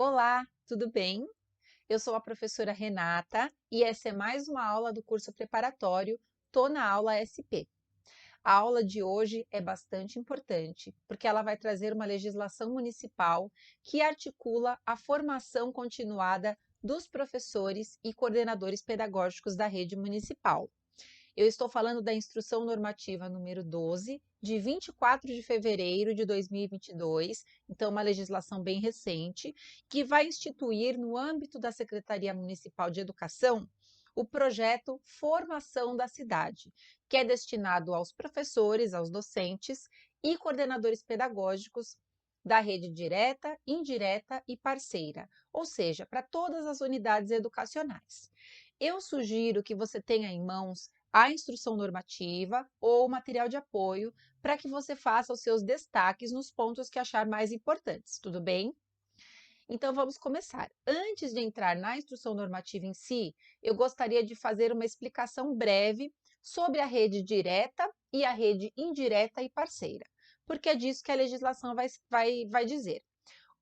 Olá, tudo bem? Eu sou a professora Renata e essa é mais uma aula do curso preparatório Tô na aula SP. A aula de hoje é bastante importante, porque ela vai trazer uma legislação municipal que articula a formação continuada dos professores e coordenadores pedagógicos da rede municipal. Eu estou falando da Instrução Normativa número 12, de 24 de fevereiro de 2022, então uma legislação bem recente, que vai instituir no âmbito da Secretaria Municipal de Educação o projeto Formação da Cidade, que é destinado aos professores, aos docentes e coordenadores pedagógicos da rede direta, indireta e parceira, ou seja, para todas as unidades educacionais. Eu sugiro que você tenha em mãos a instrução normativa ou material de apoio para que você faça os seus destaques nos pontos que achar mais importantes, tudo bem? Então vamos começar. Antes de entrar na instrução normativa em si, eu gostaria de fazer uma explicação breve sobre a rede direta e a rede indireta e parceira, porque é disso que a legislação vai dizer.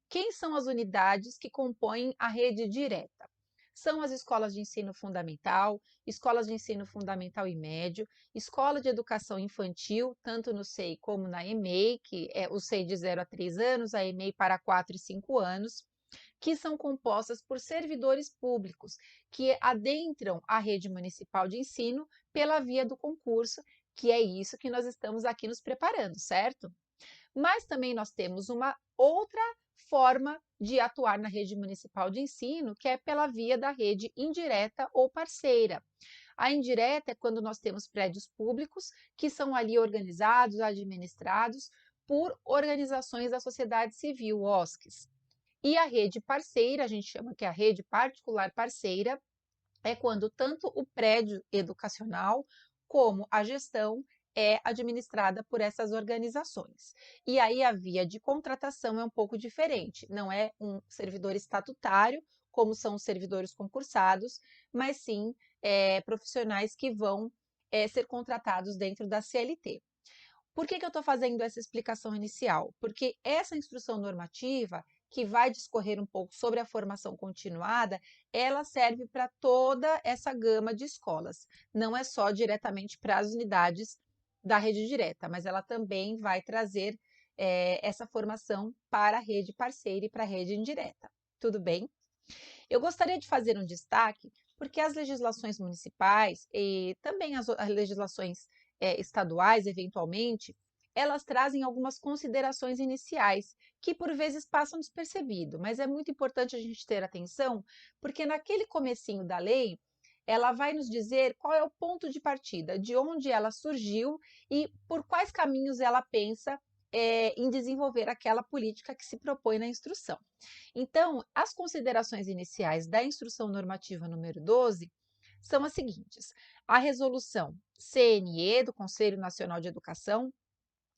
Quem são as unidades que compõem a rede direta? São as escolas de ensino fundamental, escolas de ensino fundamental e médio, escola de educação infantil, tanto no SEI como na EMEI, que é o SEI de 0 a 3 anos, a EMEI para 4 e 5 anos, que são compostas por servidores públicos que adentram a rede municipal de ensino pela via do concurso, que é isso que nós estamos aqui nos preparando, certo? Mas também nós temos uma outra forma de atuar na rede municipal de ensino, que é pela via da rede indireta ou parceira. A indireta é quando nós temos prédios públicos que são ali organizados, administrados por organizações da sociedade civil, OSCs. E a rede parceira, a gente chama que é a rede particular parceira, é quando tanto o prédio educacional como a gestão é administrada por essas organizações. E aí a via de contratação é um pouco diferente, não é um servidor estatutário, como são os servidores concursados, mas sim profissionais que vão ser contratados dentro da CLT. Por que eu estou fazendo essa explicação inicial? Porque essa instrução normativa, que vai discorrer um pouco sobre a formação continuada, ela serve para toda essa gama de escolas. Não é só diretamente para as unidades da rede direta, mas ela também vai trazer essa formação para a rede parceira e para a rede indireta. Tudo bem? Eu gostaria de fazer um destaque, porque as legislações municipais e também as legislações estaduais, eventualmente, elas trazem algumas considerações iniciais, que por vezes passam despercebido, mas é muito importante a gente ter atenção, porque naquele comecinho da lei, ela vai nos dizer qual é o ponto de partida, de onde ela surgiu e por quais caminhos ela pensa em desenvolver aquela política que se propõe na instrução. Então, as considerações iniciais da Instrução Normativa número 12 são as seguintes: a resolução CNE, do Conselho Nacional de Educação,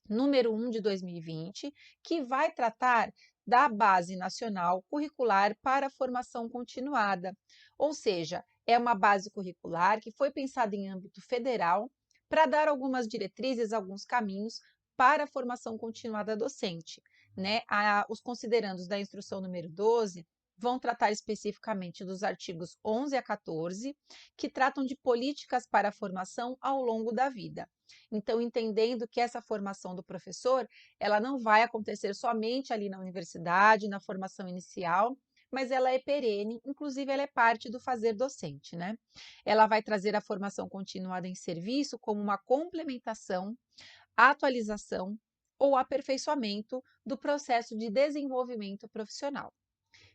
número 1 de 2020, que vai tratar da Base Nacional Curricular para a Formação Continuada, ou seja, é uma base curricular que foi pensada em âmbito federal para dar algumas diretrizes, alguns caminhos para a formação continuada docente. Né? Os considerandos da instrução número 12 vão tratar especificamente dos artigos 11 a 14, que tratam de políticas para a formação ao longo da vida. Então, entendendo que essa formação do professor, ela não vai acontecer somente ali na universidade, na formação inicial, mas ela é perene, inclusive ela é parte do fazer docente, né? Ela vai trazer a formação continuada em serviço como uma complementação, atualização ou aperfeiçoamento do processo de desenvolvimento profissional.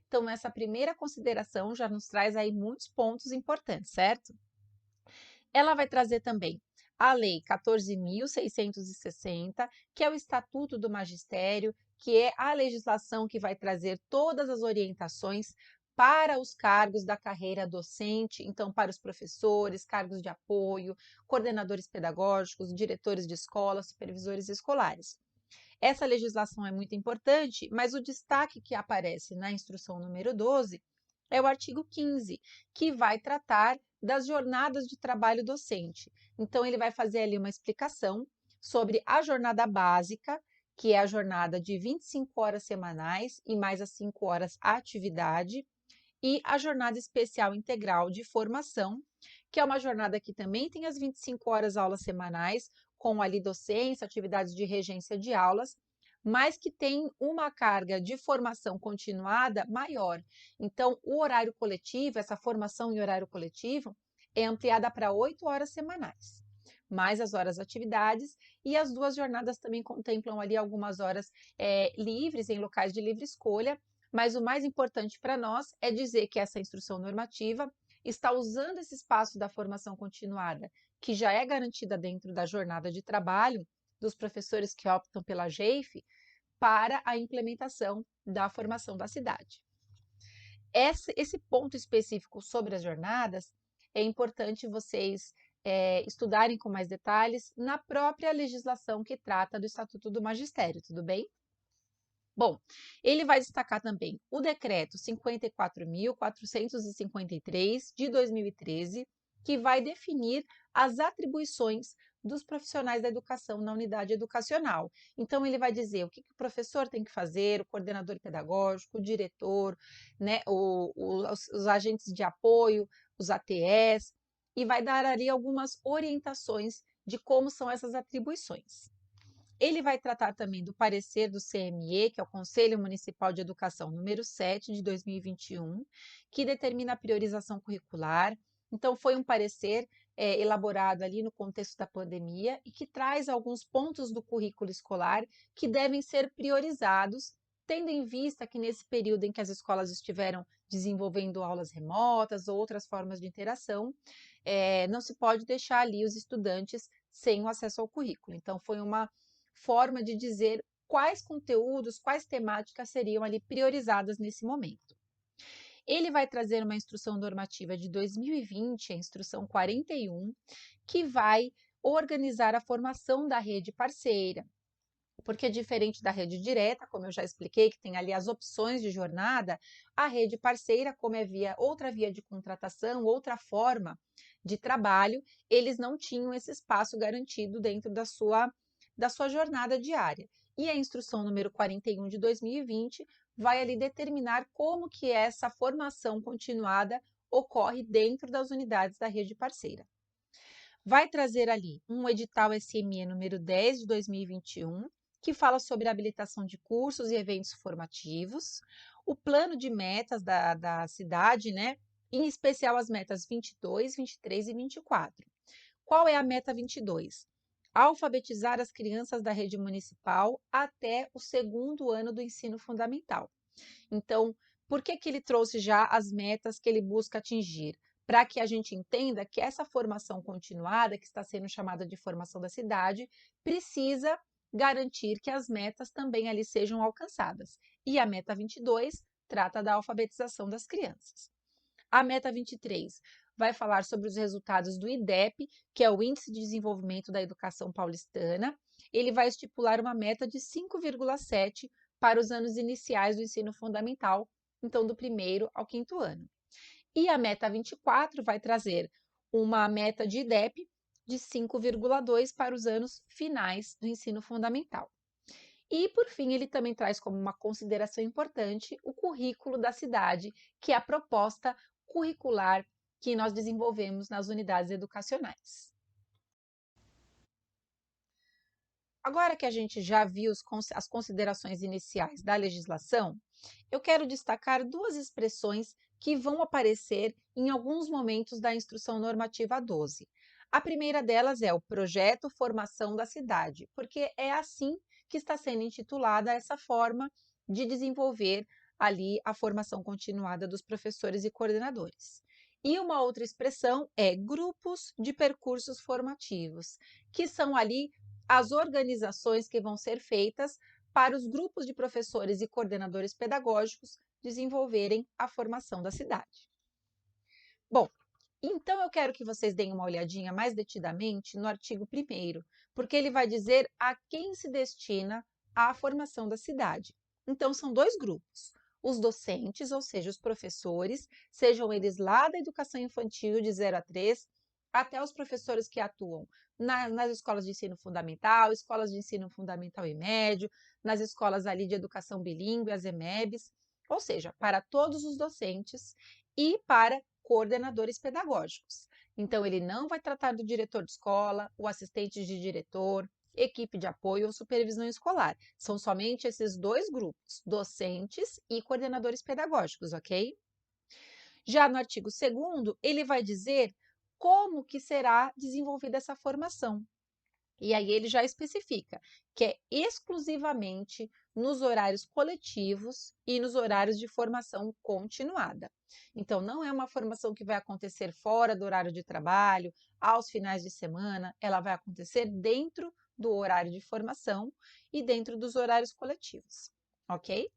Então, essa primeira consideração já nos traz aí muitos pontos importantes, certo? Ela vai trazer também a Lei 14.660, que é o Estatuto do Magistério, que é a legislação que vai trazer todas as orientações para os cargos da carreira docente, então para os professores, cargos de apoio, coordenadores pedagógicos, diretores de escolas, supervisores escolares. Essa legislação é muito importante, mas o destaque que aparece na instrução número 12 é o artigo 15, que vai tratar das jornadas de trabalho docente. Então, ele vai fazer ali uma explicação sobre a jornada básica, que é a jornada de 25 horas semanais e mais as 5 horas atividade, e a jornada especial integral de formação, que é uma jornada que também tem as 25 horas aulas semanais, com ali docência, atividades de regência de aulas, mas que tem uma carga de formação continuada maior. Então, o horário coletivo, essa formação em horário coletivo, é ampliada para 8 horas semanais, mais as horas atividades, e as duas jornadas também contemplam ali algumas horas livres, em locais de livre escolha, mas o mais importante para nós é dizer que essa instrução normativa está usando esse espaço da formação continuada, que já é garantida dentro da jornada de trabalho dos professores que optam pela GEIF, para a implementação da formação da cidade. Esse ponto específico sobre as jornadas é importante vocês estudarem com mais detalhes na própria legislação que trata do Estatuto do Magistério, tudo bem? Bom, ele vai destacar também o Decreto 54.453 de 2013, que vai definir as atribuições dos profissionais da educação na unidade educacional. Então, ele vai dizer o que o professor tem que fazer, o coordenador pedagógico, o diretor, né, os agentes de apoio, os ATS, e vai dar ali algumas orientações de como são essas atribuições. Ele vai tratar também do parecer do CME, que é o Conselho Municipal de Educação número 7 de 2021, que determina a priorização curricular. Então, foi um parecer elaborado ali no contexto da pandemia e que traz alguns pontos do currículo escolar que devem ser priorizados, tendo em vista que nesse período em que as escolas estiveram desenvolvendo aulas remotas ou outras formas de interação, não se pode deixar ali os estudantes sem o acesso ao currículo. Então, foi uma forma de dizer quais conteúdos, quais temáticas seriam ali priorizadas nesse momento. Ele vai trazer uma instrução normativa de 2020, a instrução 41, que vai organizar a formação da rede parceira, porque diferente da rede direta, como eu já expliquei, que tem ali as opções de jornada, a rede parceira, como é outra via de contratação, outra forma de trabalho, eles não tinham esse espaço garantido dentro da sua jornada diária. E a instrução número 41 de 2020 vai ali determinar como que essa formação continuada ocorre dentro das unidades da rede parceira. Vai trazer ali um edital SME número 10 de 2021, que fala sobre a habilitação de cursos e eventos formativos, o plano de metas da cidade, né? Em especial as metas 22, 23 e 24. Qual é a meta 22? Alfabetizar as crianças da rede municipal até o segundo ano do ensino fundamental. Então, por que ele trouxe já as metas que ele busca atingir? Para que a gente entenda que essa formação continuada, que está sendo chamada de formação da cidade, precisa garantir que as metas também ali sejam alcançadas. E a meta 22 trata da alfabetização das crianças. A meta 23 vai falar sobre os resultados do IDEP, que é o Índice de Desenvolvimento da Educação Paulistana. Ele vai estipular uma meta de 5,7 para os anos iniciais do ensino fundamental, então do primeiro ao quinto ano. E a meta 24 vai trazer uma meta de IDEP de 5,2 para os anos finais do ensino fundamental. E, por fim, ele também traz como uma consideração importante o currículo da cidade, que é a proposta curricular que nós desenvolvemos nas unidades educacionais. Agora que a gente já viu as considerações iniciais da legislação, eu quero destacar duas expressões que vão aparecer em alguns momentos da Instrução Normativa 12. A primeira delas é o Projeto Formação da Cidade, porque é assim que está sendo intitulada essa forma de desenvolver ali a formação continuada dos professores e coordenadores. E uma outra expressão é grupos de percursos formativos, que são ali as organizações que vão ser feitas para os grupos de professores e coordenadores pedagógicos desenvolverem a formação da cidade. Bom, então eu quero que vocês deem uma olhadinha mais detidamente no artigo 1º, porque ele vai dizer a quem se destina a formação da cidade. Então, são dois grupos. Os docentes, ou seja, os professores, sejam eles lá da educação infantil de 0 a 3, até os professores que atuam nas escolas de ensino fundamental, escolas de ensino fundamental e médio, nas escolas ali de educação bilíngue, as EMEBs, ou seja, para todos os docentes e para coordenadores pedagógicos. Então, ele não vai tratar do diretor de escola, o assistente de diretor, equipe de apoio ou supervisão escolar. São somente esses dois grupos, docentes e coordenadores pedagógicos, ok? Já no artigo 2º, ele vai dizer como que será desenvolvida essa formação. E aí ele já especifica que é exclusivamente nos horários coletivos e nos horários de formação continuada. Então, não é uma formação que vai acontecer fora do horário de trabalho, aos finais de semana, ela vai acontecer dentro do horário de formação e dentro dos horários coletivos, ok?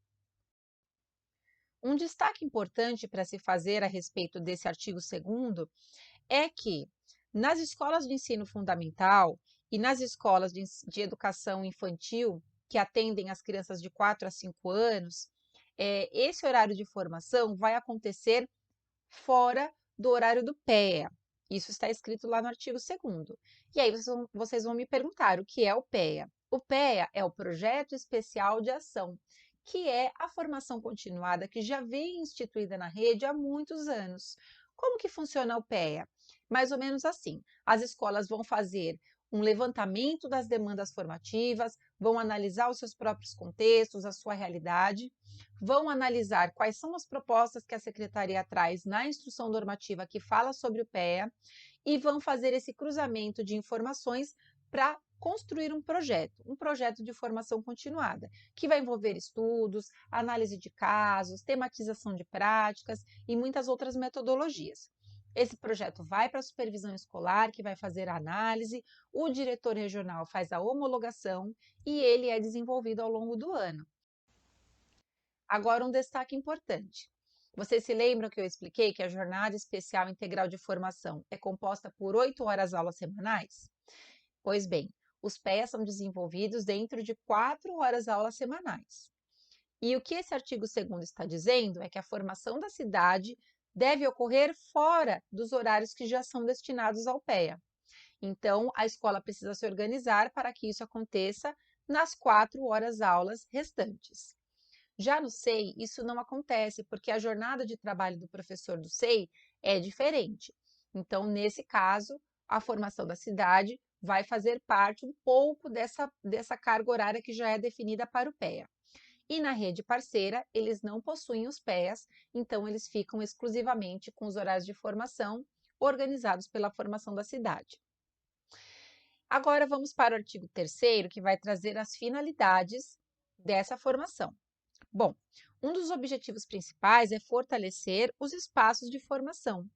Um destaque importante para se fazer a respeito desse artigo 2º é que nas escolas de ensino fundamental e nas escolas de educação infantil, que atendem as crianças de 4 a 5 anos, esse horário de formação vai acontecer fora do horário do PEA. Isso está escrito lá no artigo 2º. E aí vocês vão me perguntar, o que é o PEA? O PEA é o Projeto Especial de Ação, que é a formação continuada que já vem instituída na rede há muitos anos. Como que funciona o PEA? Mais ou menos assim, as escolas vão fazer um levantamento das demandas formativas, vão analisar os seus próprios contextos, a sua realidade, vão analisar quais são as propostas que a secretaria traz na instrução normativa que fala sobre o PEA e vão fazer esse cruzamento de informações para construir um projeto de formação continuada, que vai envolver estudos, análise de casos, tematização de práticas e muitas outras metodologias. Esse projeto vai para a supervisão escolar, que vai fazer a análise, o diretor regional faz a homologação e ele é desenvolvido ao longo do ano. Agora, um destaque importante. Vocês se lembram que eu expliquei que a Jornada Especial Integral de Formação é composta por 8 horas aulas semanais? Pois bem, os PEAs são desenvolvidos dentro de 4 horas aulas semanais. E o que esse artigo 2º está dizendo é que a formação da cidade deve ocorrer fora dos horários que já são destinados ao PEA. Então, a escola precisa se organizar para que isso aconteça nas 4 horas aulas restantes. Já no SEI, isso não acontece, porque a jornada de trabalho do professor do SEI é diferente. Então, nesse caso, a formação da cidade vai fazer parte um pouco dessa carga horária que já é definida para o PEA. E na rede parceira, eles não possuem os PEAs, então eles ficam exclusivamente com os horários de formação organizados pela formação da cidade. Agora vamos para o artigo 3º, que vai trazer as finalidades dessa formação. Bom, um dos objetivos principais é fortalecer os espaços de formação,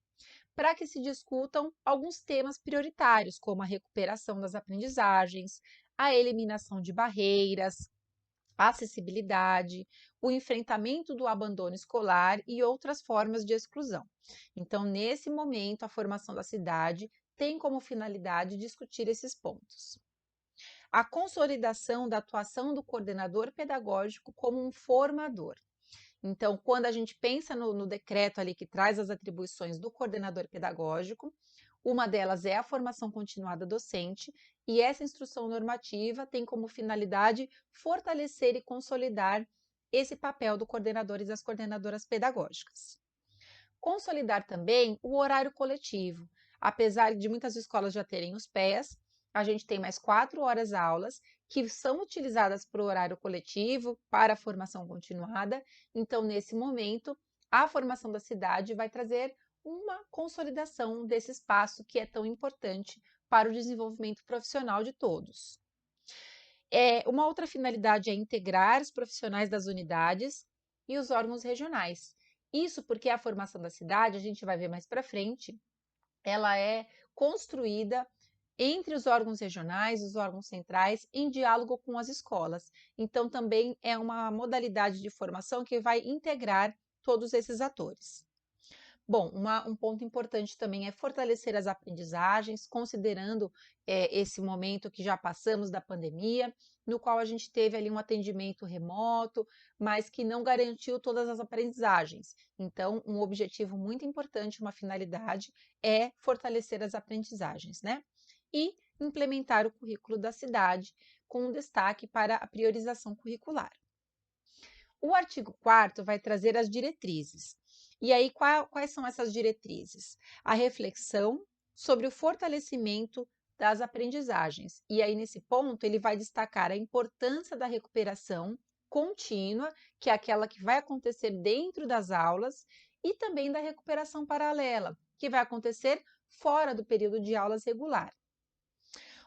para que se discutam alguns temas prioritários, como a recuperação das aprendizagens, a eliminação de barreiras, a acessibilidade, o enfrentamento do abandono escolar e outras formas de exclusão. Então, nesse momento, a formação da cidade tem como finalidade discutir esses pontos. A consolidação da atuação do coordenador pedagógico como um formador. Então, quando a gente pensa no decreto ali que traz as atribuições do coordenador pedagógico, uma delas é a formação continuada docente, e essa instrução normativa tem como finalidade fortalecer e consolidar esse papel do coordenador e das coordenadoras pedagógicas. Consolidar também o horário coletivo. Apesar de muitas escolas já terem os PEAs, a gente tem mais 4 horas aulas que são utilizadas para o horário coletivo, para a formação continuada. Então, nesse momento, a formação da cidade vai trazer uma consolidação desse espaço que é tão importante para o desenvolvimento profissional de todos. Uma outra finalidade é integrar os profissionais das unidades e os órgãos regionais. Isso porque a formação da cidade, a gente vai ver mais para frente, ela é construída entre os órgãos regionais e os órgãos centrais em diálogo com as escolas. Então, também é uma modalidade de formação que vai integrar todos esses atores. Bom, um ponto importante também é fortalecer as aprendizagens, considerando esse momento que já passamos da pandemia, no qual a gente teve ali um atendimento remoto, mas que não garantiu todas as aprendizagens. Então, um objetivo muito importante, uma finalidade, é fortalecer as aprendizagens, né? E implementar o currículo da cidade, com destaque para a priorização curricular. O artigo 4º vai trazer as diretrizes. E aí, quais são essas diretrizes? A reflexão sobre o fortalecimento das aprendizagens. E aí, nesse ponto, ele vai destacar a importância da recuperação contínua, que é aquela que vai acontecer dentro das aulas, e também da recuperação paralela, que vai acontecer fora do período de aulas regular.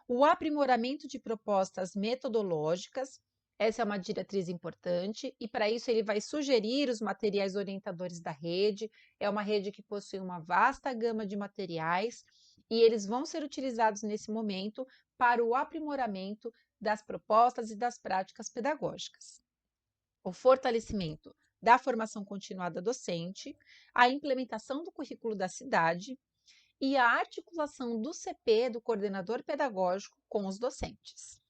O aprimoramento de propostas metodológicas, essa é uma diretriz importante, e para isso ele vai sugerir os materiais orientadores da rede. É uma rede que possui uma vasta gama de materiais e eles vão ser utilizados nesse momento para o aprimoramento das propostas e das práticas pedagógicas. O fortalecimento da formação continuada docente, a implementação do currículo da cidade, e a articulação do CP, do coordenador pedagógico, com os docentes.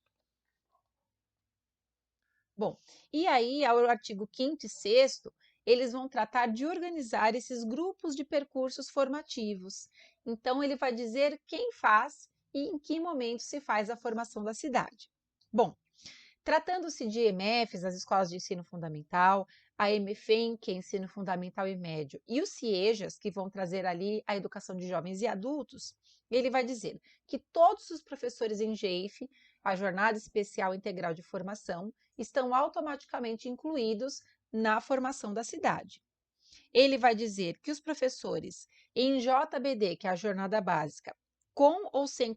Bom, e aí, ao artigo 5º e 6º, eles vão tratar de organizar esses grupos de percursos formativos. Então, ele vai dizer quem faz e em que momento se faz a formação da cidade. Bom, tratando-se de EMFs, as escolas de ensino fundamental, a EMEFEM, que é ensino fundamental e médio, e os CIEJAS, que vão trazer ali a educação de jovens e adultos, ele vai dizer que todos os professores em GEIF, a Jornada Especial Integral de Formação, estão automaticamente incluídos na formação da cidade. Ele vai dizer que os professores em JBD, que é a jornada básica, com ou sem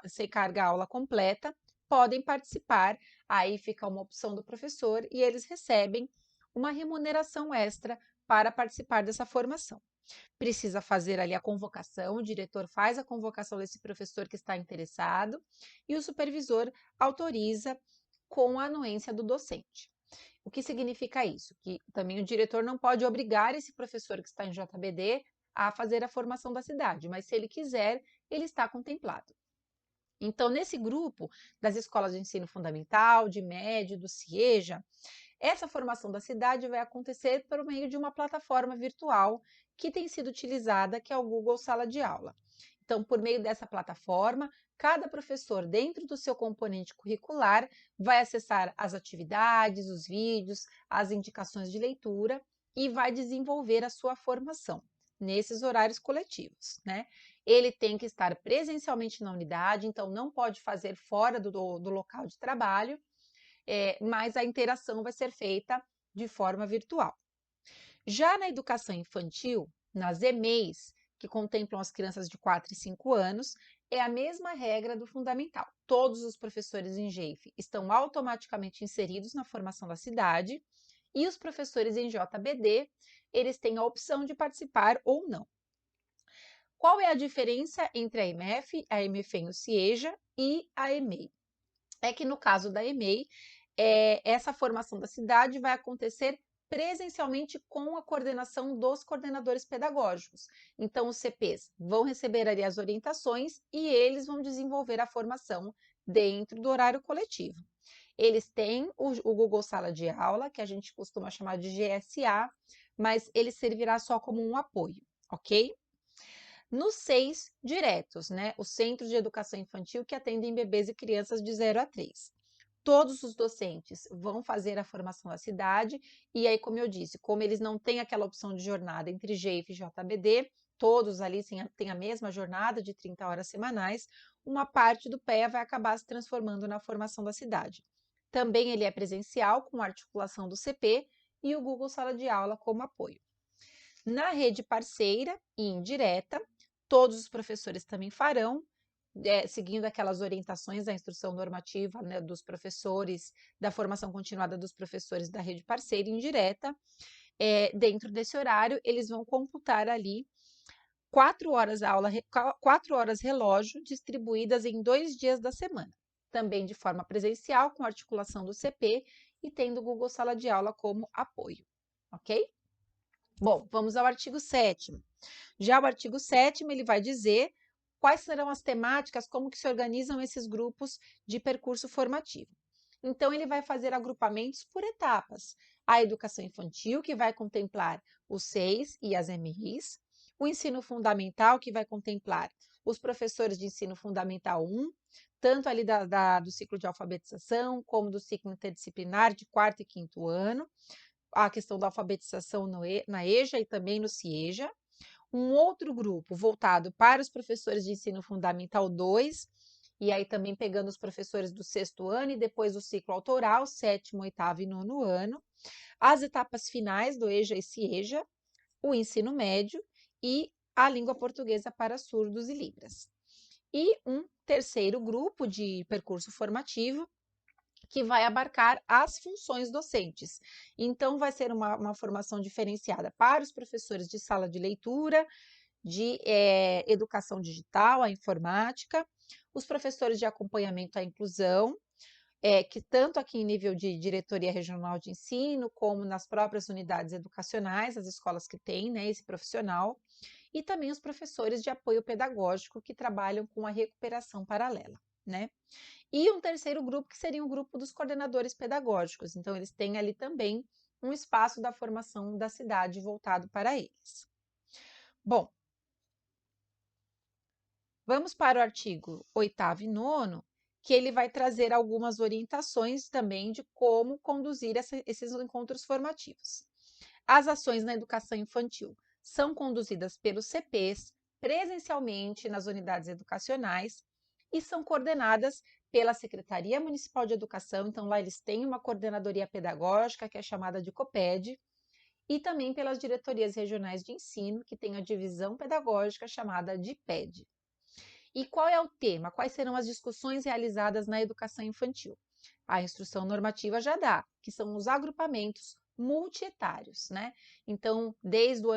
sem carga aula completa, podem participar. Aí fica uma opção do professor e eles recebem uma remuneração extra para participar dessa formação. Precisa fazer ali a convocação, o diretor faz a convocação desse professor que está interessado e o supervisor autoriza com a anuência do docente. O que significa isso? Que também o diretor não pode obrigar esse professor que está em JBD a fazer a formação da cidade, mas se ele quiser, ele está contemplado. Então, nesse grupo das escolas de ensino fundamental, de médio, do CIEJA, essa formação da cidade vai acontecer por meio de uma plataforma virtual que tem sido utilizada, que é o Google Sala de Aula. Então, por meio dessa plataforma, cada professor, dentro do seu componente curricular, vai acessar as atividades, os vídeos, as indicações de leitura e vai desenvolver a sua formação nesses horários coletivos, né? Ele tem que estar presencialmente na unidade, então não pode fazer fora do local de trabalho, mas a interação vai ser feita de forma virtual. Já na educação infantil, nas EMEIs, que contemplam as crianças de 4 e 5 anos, é a mesma regra do fundamental. Todos os professores em GEIF estão automaticamente inseridos na formação da cidade e os professores em JBD, eles têm a opção de participar ou não. Qual é a diferença entre a EMF, a EMEFEM, o CIEJA e a EMEI? É que no caso da EMEI, essa formação da cidade vai acontecer presencialmente com a coordenação dos coordenadores pedagógicos. Então, os CPs vão receber ali as orientações e eles vão desenvolver a formação dentro do horário coletivo. Eles têm o Google Sala de Aula, que a gente costuma chamar de GSA, mas ele servirá só como um apoio, ok? Nos 6 diretos, né? Os Centros de Educação Infantil que atendem bebês e crianças de 0 a 3. Todos os docentes vão fazer a formação da cidade, e aí, como eu disse, como eles não têm aquela opção de jornada entre GEIF e JBD, todos ali têm a mesma jornada de 30 horas semanais, uma parte do PEA vai acabar se transformando na formação da cidade. Também ele é presencial, com articulação do CP e o Google Sala de Aula como apoio. Na rede parceira e indireta, todos os professores também farão, seguindo aquelas orientações da instrução normativa, né, dos professores, da formação continuada dos professores da rede parceira e indireta. Dentro desse horário, eles vão computar ali 4 horas aula, 4 horas relógio, distribuídas em 2 dias da semana. Também de forma presencial, com articulação do CP e tendo o Google Sala de Aula como apoio, ok? Bom, vamos ao artigo 7º. Já o artigo 7º, ele vai dizer quais serão as temáticas, como que se organizam esses grupos de percurso formativo. Então, ele vai fazer agrupamentos por etapas. A educação infantil, que vai contemplar os SEIs e as EMEIs, o ensino fundamental, que vai contemplar os professores de ensino fundamental 1, tanto ali do ciclo de alfabetização, como do ciclo interdisciplinar de 4º e 5º ano, a questão da alfabetização na EJA e também no CIEJA. Um outro grupo voltado para os professores de ensino fundamental 2, e aí também pegando os professores do 6º ano e depois do ciclo autoral, 7º, 8º e 9º ano, as etapas finais do EJA e CIEJA, o ensino médio e a língua portuguesa para surdos e libras. E um terceiro grupo de percurso formativo, que vai abarcar as funções docentes. Então, vai ser uma formação diferenciada para os professores de sala de leitura, de educação digital, a informática, os professores de acompanhamento à inclusão, que tanto aqui em nível de diretoria regional de ensino, como nas próprias unidades educacionais, as escolas que têm, né, esse profissional, e também os professores de apoio pedagógico que trabalham com a recuperação paralela, né? E um terceiro grupo, que seria o grupo dos coordenadores pedagógicos. Então, eles têm ali também um espaço da formação da cidade voltado para eles. Bom, vamos para o artigo 8º e 9º, que ele vai trazer algumas orientações também de como conduzir esses encontros formativos. As ações na educação infantil são conduzidas pelos CPs presencialmente nas unidades educacionais e são coordenadas pela Secretaria Municipal de Educação. Então, lá eles têm uma coordenadoria pedagógica, que é chamada de COPED, e também pelas diretorias regionais de ensino, que tem a divisão pedagógica chamada de PED. E qual é o tema? Quais serão as discussões realizadas na educação infantil? A instrução normativa já dá, que são os agrupamentos multietários, né? Então, desde o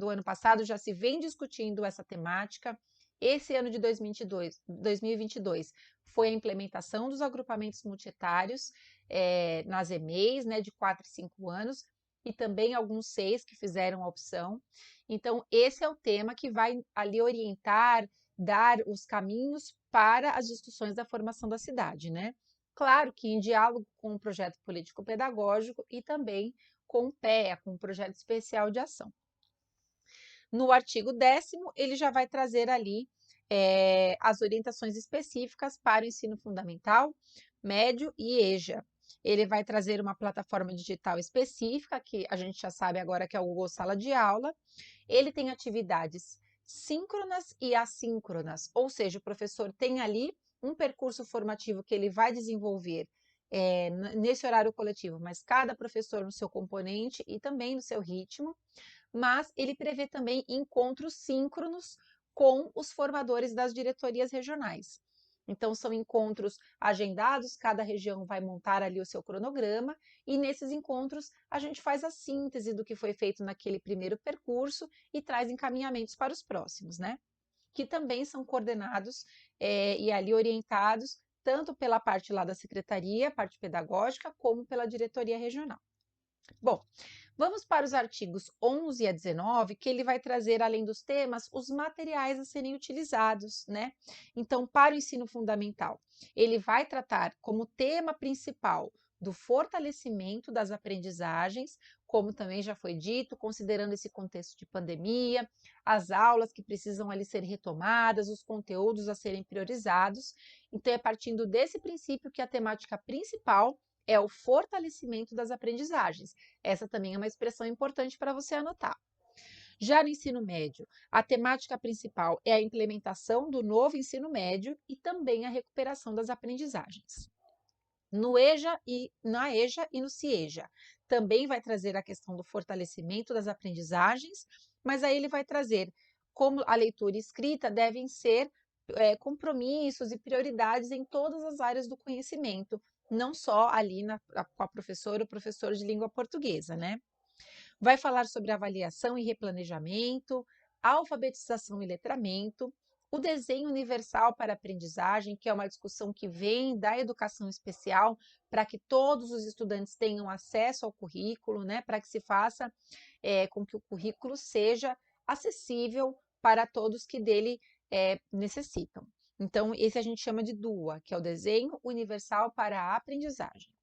ano passado já se vem discutindo essa temática. Esse ano de 2022 foi a implementação dos agrupamentos multietários nas EMEIs, né, de 4 e 5 anos, e também alguns 6 que fizeram a opção. Então, esse é o tema que vai ali orientar, dar os caminhos para as discussões da formação da cidade, né? Claro que em diálogo com o projeto político-pedagógico e também com o PEA, com o projeto especial de ação. No artigo 10º, ele já vai trazer ali as orientações específicas para o ensino fundamental, médio e EJA. Ele vai trazer uma plataforma digital específica, que a gente já sabe agora que é o Google Sala de Aula. Ele tem atividades síncronas e assíncronas, ou seja, o professor tem ali um percurso formativo que ele vai desenvolver nesse horário coletivo, mas cada professor no seu componente e também no seu ritmo, mas ele prevê também encontros síncronos com os formadores das diretorias regionais. Então, são encontros agendados, cada região vai montar ali o seu cronograma, e nesses encontros a gente faz a síntese do que foi feito naquele primeiro percurso e traz encaminhamentos para os próximos, né? Que também são coordenados e ali orientados tanto pela parte lá da secretaria, parte pedagógica, como pela diretoria regional. Bom, vamos para os artigos 11 a 19, que ele vai trazer, além dos temas, os materiais a serem utilizados, né? Então, para o ensino fundamental, ele vai tratar como tema principal do fortalecimento das aprendizagens, como também já foi dito, considerando esse contexto de pandemia, as aulas que precisam ali ser retomadas, os conteúdos a serem priorizados. Então, é partindo desse princípio que a temática principal é o fortalecimento das aprendizagens. Essa também é uma expressão importante para você anotar. Já no ensino médio, a temática principal é a implementação do novo ensino médio e também a recuperação das aprendizagens. No EJA e na EJA e no CIEJA, também vai trazer a questão do fortalecimento das aprendizagens, mas aí ele vai trazer como a leitura e escrita devem ser compromissos e prioridades em todas as áreas do conhecimento, não só ali com a professora ou professor de língua portuguesa, né? Vai falar sobre avaliação e replanejamento, alfabetização e letramento, O desenho universal para a aprendizagem, que é uma discussão que vem da educação especial, para que todos os estudantes tenham acesso ao currículo, né, para que se faça com que o currículo seja acessível para todos que dele necessitam. Então, esse a gente chama de DUA, que é o Desenho Universal para a Aprendizagem.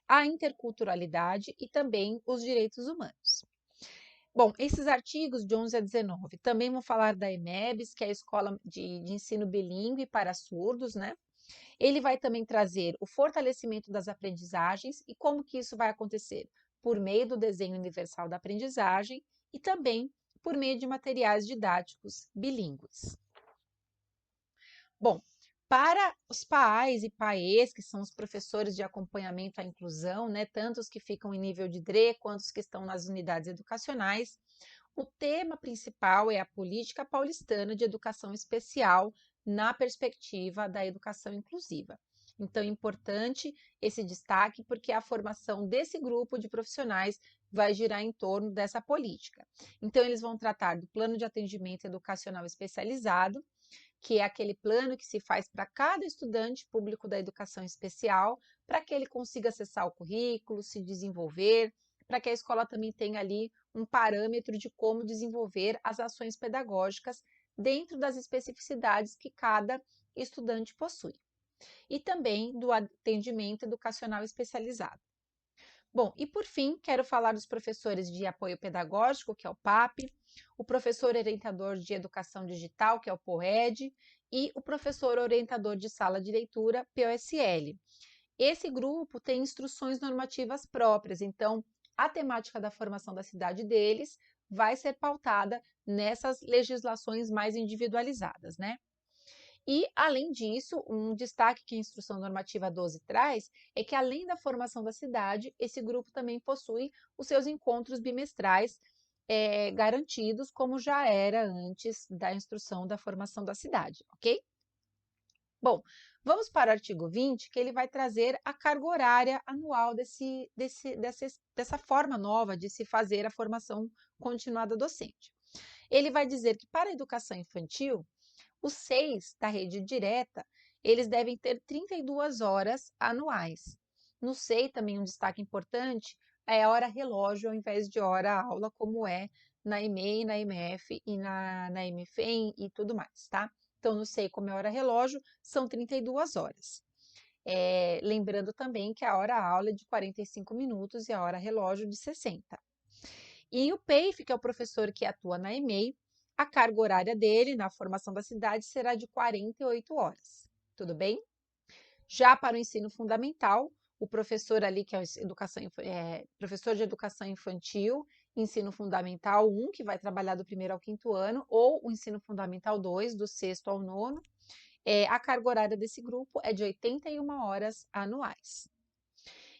A interculturalidade e também os direitos humanos. Bom, esses artigos de 11 a 19 também vão falar da EMEBS, que é a Escola de Ensino Bilíngue para Surdos, né? Ele vai também trazer o fortalecimento das aprendizagens e como que isso vai acontecer? Por meio do desenho universal da aprendizagem e também por meio de materiais didáticos bilíngues. Bom, para os PAAs e PAEs, que são os professores de acompanhamento à inclusão, né, tanto os que ficam em nível de DRE quanto os que estão nas unidades educacionais, o tema principal é a Política Paulistana de Educação Especial na perspectiva da educação inclusiva. Então, é importante esse destaque, porque a formação desse grupo de profissionais vai girar em torno dessa política. Então, eles vão tratar do plano de atendimento educacional especializado, que é aquele plano que se faz para cada estudante público da educação especial, para que ele consiga acessar o currículo, se desenvolver, para que a escola também tenha ali um parâmetro de como desenvolver as ações pedagógicas dentro das especificidades que cada estudante possui. E também do atendimento educacional especializado. Bom, e por fim, quero falar dos professores de apoio pedagógico, que é o PAP, o professor orientador de educação digital, que é o POED, e o professor orientador de sala de leitura, POSL. Esse grupo tem instruções normativas próprias, então a temática da formação da cidade deles vai ser pautada nessas legislações mais individualizadas, né? E, além disso, um destaque que a Instrução Normativa 12 traz é que, além da formação da cidade, esse grupo também possui os seus encontros bimestrais garantidos, como já era antes da instrução da formação da cidade, ok? Bom, vamos para o artigo 20, que ele vai trazer a carga horária anual dessa forma nova de se fazer a formação continuada docente. Ele vai dizer que, para a educação infantil, os 6 da rede direta, eles devem ter 32 horas anuais. No SEI, também um destaque importante é a hora relógio ao invés de hora aula, como é na EMEI, na EMF e na MFEM e tudo mais, tá? Então, no SEI, como é hora relógio, são 32 horas. Lembrando também que a hora aula é de 45 minutos e a hora relógio de 60. E o PEIF, que é o professor que atua na EMEI, a carga horária dele na formação da cidade será de 48 horas. Tudo bem? Já para o ensino fundamental, o professor ali, que é professor de educação infantil, ensino fundamental 1, que vai trabalhar do 1º ao 5º ano, ou o ensino fundamental 2, do 6º ao 9º, a carga horária desse grupo é de 81 horas anuais.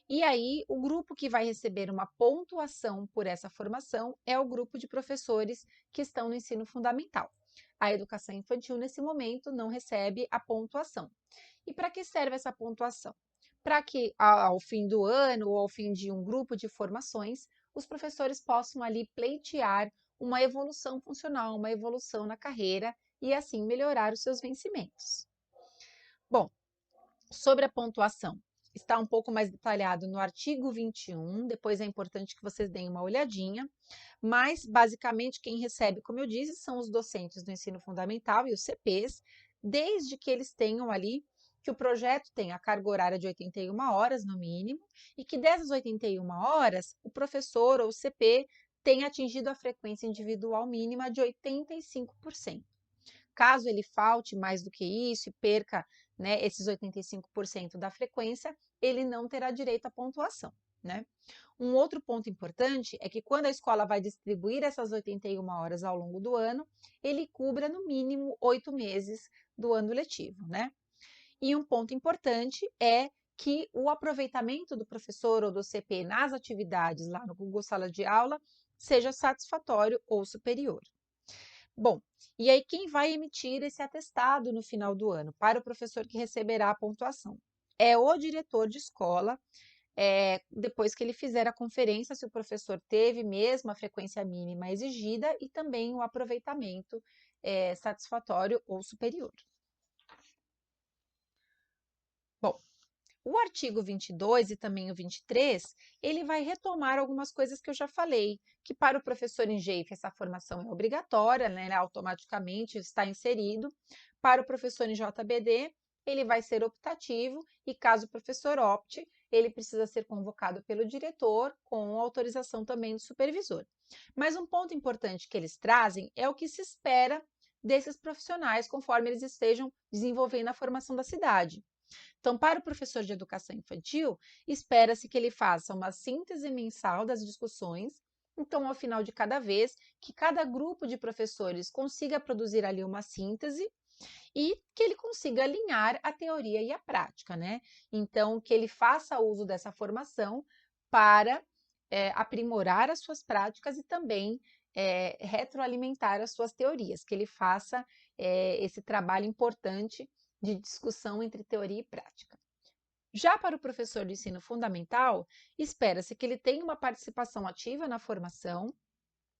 E aí, o grupo que vai receber uma pontuação por essa formação é o grupo de professores que estão no ensino fundamental. A educação infantil, nesse momento, não recebe a pontuação. E para que serve essa pontuação? Para que, ao fim do ano ou ao fim de um grupo de formações, os professores possam ali pleitear uma evolução funcional, uma evolução na carreira e, assim, melhorar os seus vencimentos. Bom, sobre a pontuação, está um pouco mais detalhado no artigo 21, depois é importante que vocês deem uma olhadinha, mas basicamente quem recebe, como eu disse, são os docentes do ensino fundamental e os CPs, desde que eles tenham ali, que o projeto tenha a carga horária de 81 horas no mínimo, e que dessas 81 horas, o professor ou o CP tenha atingido a frequência individual mínima de 85%. Caso ele falte mais do que isso e perca, né, esses 85% da frequência, ele não terá direito à pontuação, né? Um outro ponto importante é que quando a escola vai distribuir essas 81 horas ao longo do ano, ele cubra no mínimo 8 meses do ano letivo, né? E um ponto importante é que o aproveitamento do professor ou do CP nas atividades lá no Google Sala de Aula seja satisfatório ou superior. Bom, e aí quem vai emitir esse atestado no final do ano para o professor que receberá a pontuação? É o diretor de escola, depois que ele fizer a conferência, se o professor teve mesmo a frequência mínima exigida e também o aproveitamento satisfatório ou superior. Bom, o artigo 22 e também o 23, ele vai retomar algumas coisas que eu já falei, que para o professor em GEIF essa formação é obrigatória, né, automaticamente está inserido. Para o professor em JBD, ele vai ser optativo e caso o professor opte, ele precisa ser convocado pelo diretor com autorização também do supervisor. Mas um ponto importante que eles trazem é o que se espera desses profissionais conforme eles estejam desenvolvendo a formação da cidade. Então, para o professor de educação infantil, espera-se que ele faça uma síntese mensal das discussões. Então, ao final de cada vez, que cada grupo de professores consiga produzir ali uma síntese e que ele consiga alinhar a teoria e a prática, né? Então, que ele faça uso dessa formação para aprimorar as suas práticas e também retroalimentar as suas teorias, que ele faça esse trabalho importante de discussão entre teoria e prática. Já para o professor de ensino fundamental, espera-se que ele tenha uma participação ativa na formação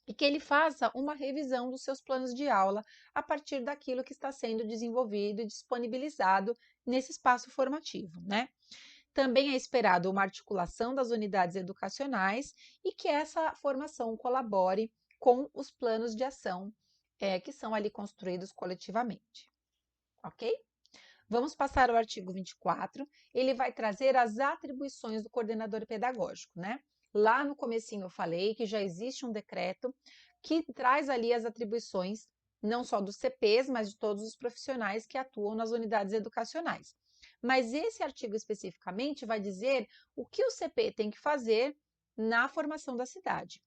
e que ele faça uma revisão dos seus planos de aula a partir daquilo que está sendo desenvolvido e disponibilizado nesse espaço formativo, né? Também é esperado uma articulação das unidades educacionais e que essa formação colabore com os planos de ação que são ali construídos coletivamente, ok? Vamos passar ao artigo 24, ele vai trazer as atribuições do coordenador pedagógico, né? Lá no comecinho eu falei que já existe um decreto que traz ali as atribuições, não só dos CPs, mas de todos os profissionais que atuam nas unidades educacionais. Mas esse artigo especificamente vai dizer o que o CP tem que fazer na formação da cidade.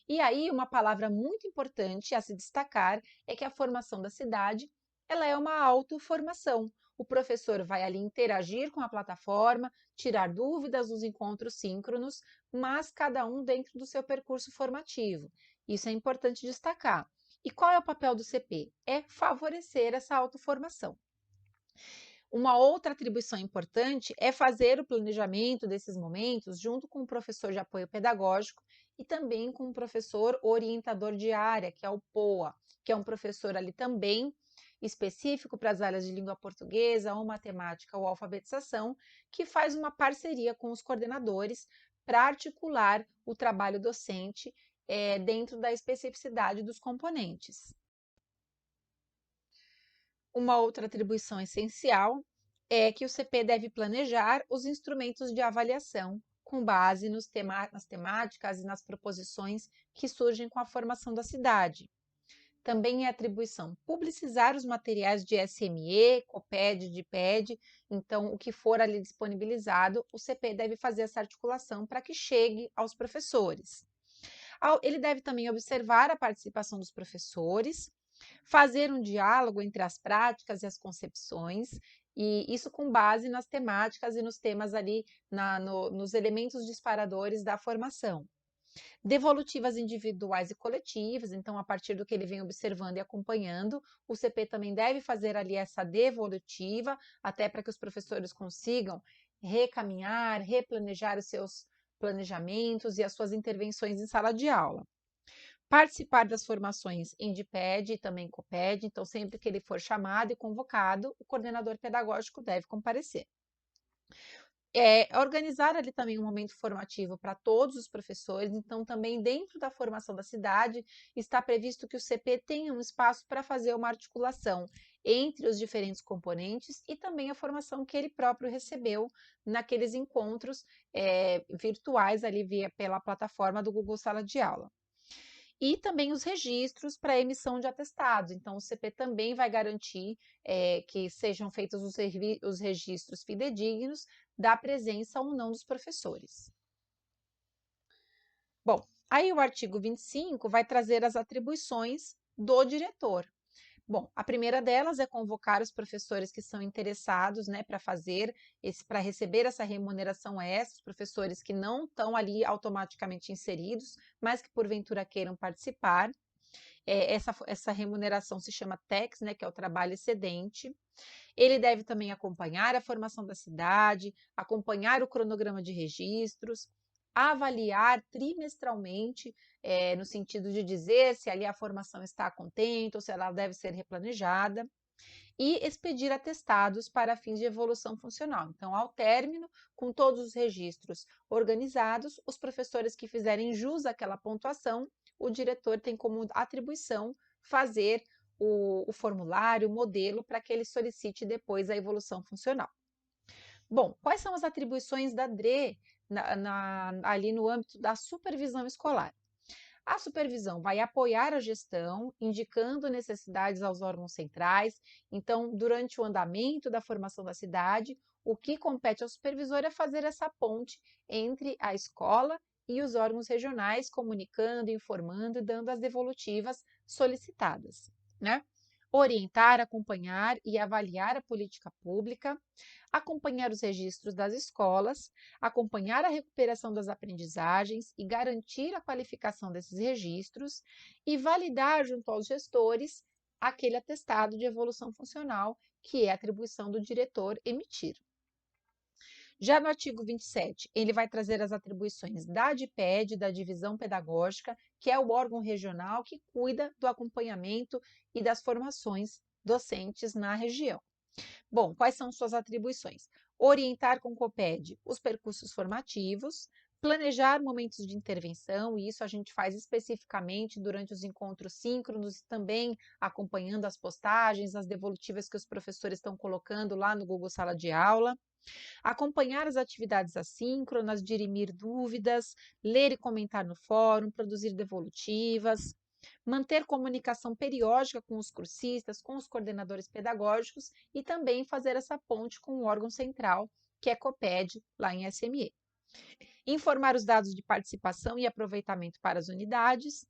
E aí, uma palavra muito importante a se destacar é que a formação da cidade, ela é uma autoformação. O professor vai ali interagir com a plataforma, tirar dúvidas dos encontros síncronos, mas cada um dentro do seu percurso formativo. Isso é importante destacar. E qual é o papel do CP? É favorecer essa autoformação. Uma outra atribuição importante é fazer o planejamento desses momentos junto com o professor de apoio pedagógico e também com o professor orientador de área, que é o POA, que é um professor ali também específico para as áreas de língua portuguesa, ou matemática ou alfabetização, que faz uma parceria com os coordenadores para articular o trabalho docente dentro da especificidade dos componentes. Uma outra atribuição essencial é que o CP deve planejar os instrumentos de avaliação com base nas temáticas e nas proposições que surgem com a formação da cidade. Também é atribuição publicizar os materiais de SME, COPED, DIPED, então o que for ali disponibilizado, o CP deve fazer essa articulação para que chegue aos professores. Ele deve também observar a participação dos professores, fazer um diálogo entre as práticas e as concepções, e isso com base nas temáticas e nos temas ali, nos elementos disparadores da formação. Devolutivas individuais e coletivas, então, a partir do que ele vem observando e acompanhando, o CP também deve fazer ali essa devolutiva, até para que os professores consigam recaminhar, replanejar os seus planejamentos e as suas intervenções em sala de aula. Participar das formações em DIPED e também COPED, então sempre que ele for chamado e convocado, o coordenador pedagógico deve comparecer. Organizar ali também um momento formativo para todos os professores, então também dentro da formação da cidade está previsto que o CP tenha um espaço para fazer uma articulação entre os diferentes componentes e também a formação que ele próprio recebeu naqueles encontros virtuais ali pela plataforma do Google Sala de Aula. E também os registros para emissão de atestados. Então, o CP também vai garantir que sejam feitos os registros fidedignos da presença ou não dos professores. Bom, aí o artigo 25 vai trazer as atribuições do diretor. Bom, a primeira delas é convocar os professores que são interessados, né, para receber essa remuneração extra, os professores que não estão ali automaticamente inseridos, mas que porventura queiram participar. Essa remuneração se chama TEX, né, que é o trabalho excedente. Ele deve também acompanhar a formação da cidade, acompanhar o cronograma de registros, avaliar trimestralmente, no sentido de dizer se ali a formação está contente ou se ela deve ser replanejada, e expedir atestados para fins de evolução funcional. Então, ao término, com todos os registros organizados, os professores que fizerem jus àquela pontuação, o diretor tem como atribuição fazer o formulário, o modelo, para que ele solicite depois a evolução funcional. Bom, quais são as atribuições da DRE ali no âmbito da supervisão escolar? A supervisão vai apoiar a gestão, indicando necessidades aos órgãos centrais. Então, durante o andamento da formação da cidade, o que compete ao supervisor é fazer essa ponte entre a escola e os órgãos regionais, comunicando, informando e dando as devolutivas solicitadas, né? Orientar, acompanhar e avaliar a política pública, acompanhar os registros das escolas, acompanhar a recuperação das aprendizagens e garantir a qualificação desses registros e validar junto aos gestores aquele atestado de evolução funcional, que é a atribuição do diretor emitir. Já no artigo 27, ele vai trazer as atribuições da DIPED, da Divisão Pedagógica, que é o órgão regional que cuida do acompanhamento e das formações docentes na região. Bom, quais são suas atribuições? Orientar com o COPED os percursos formativos, planejar momentos de intervenção, e isso a gente faz especificamente durante os encontros síncronos, também acompanhando as postagens, as devolutivas que os professores estão colocando lá no Google Sala de Aula. Acompanhar as atividades assíncronas, dirimir dúvidas, ler e comentar no fórum, produzir devolutivas, manter comunicação periódica com os cursistas, com os coordenadores pedagógicos e também fazer essa ponte com o órgão central, que é COPED, lá em SME. Informar os dados de participação e aproveitamento para as unidades.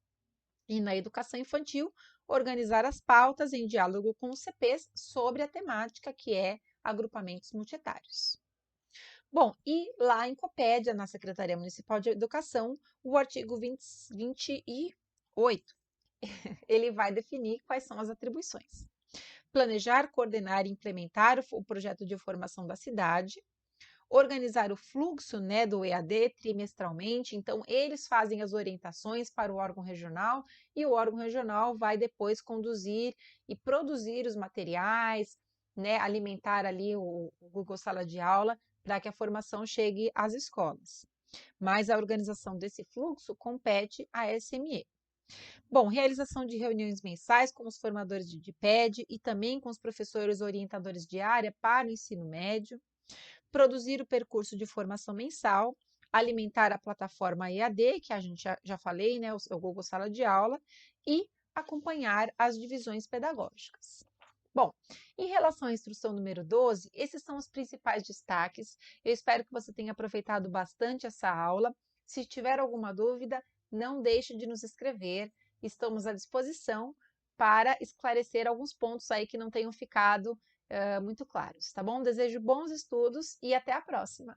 E na educação infantil, organizar as pautas em diálogo com os CPs sobre a temática que é agrupamentos multietários. Bom, e lá em Copédia, na Secretaria Municipal de Educação, o artigo 28, ele vai definir quais são as atribuições. Planejar, coordenar e implementar o projeto de formação da cidade, organizar o fluxo, né, do EAD trimestralmente, então eles fazem as orientações para o órgão regional e o órgão regional vai depois conduzir e produzir os materiais, né, alimentar ali o Google Sala de Aula para que a formação chegue às escolas. Mas a organização desse fluxo compete à SME. Bom, realização de reuniões mensais com os formadores de DIPED e também com os professores orientadores de área para o ensino médio, produzir o percurso de formação mensal, alimentar a plataforma EAD, que a gente já falei, né, o Google Sala de Aula, e acompanhar as divisões pedagógicas. Bom, em relação à instrução número 12, esses são os principais destaques. Eu espero que você tenha aproveitado bastante essa aula. Se tiver alguma dúvida, não deixe de nos escrever. Estamos à disposição para esclarecer alguns pontos aí que não tenham ficado muito claros, tá bom? Desejo bons estudos e até a próxima!